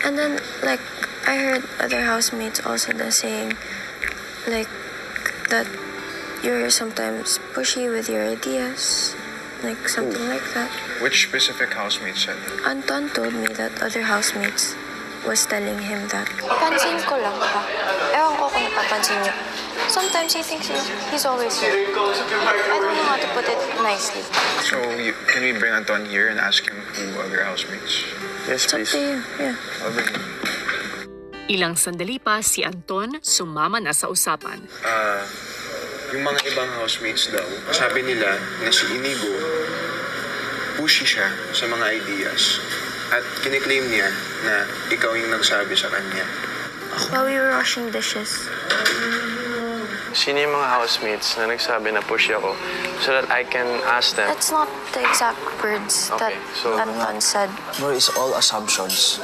And then, like, I heard other housemates also saying, like, that you're sometimes pushy with your ideas, like something like that. Which specific housemate said that? Anton told me that other housemates was telling him that. Pansin ko lang ha. Ewan ko kung napapansin niyo. Sometimes he thinks he's always here. I don't know how to put it nicely. So, can we bring Anton here and ask him who other housemates? Yes, It's up please. to you, yeah. I'll bring him. Ilang sandali pa si Anton sumama na sa usapan. Yung mga ibang housemates daw, sabi nila na si Inigo, pushy siya sa mga ideas. At kiniklaim niya na ikaw yung nagsabi sa kanya. While we were washing dishes. Sino yung mga housemates na nagsabi na pushy ako so that I can ask them? That's not the exact words that Okay, so- Anton said. Bro, it's all assumptions.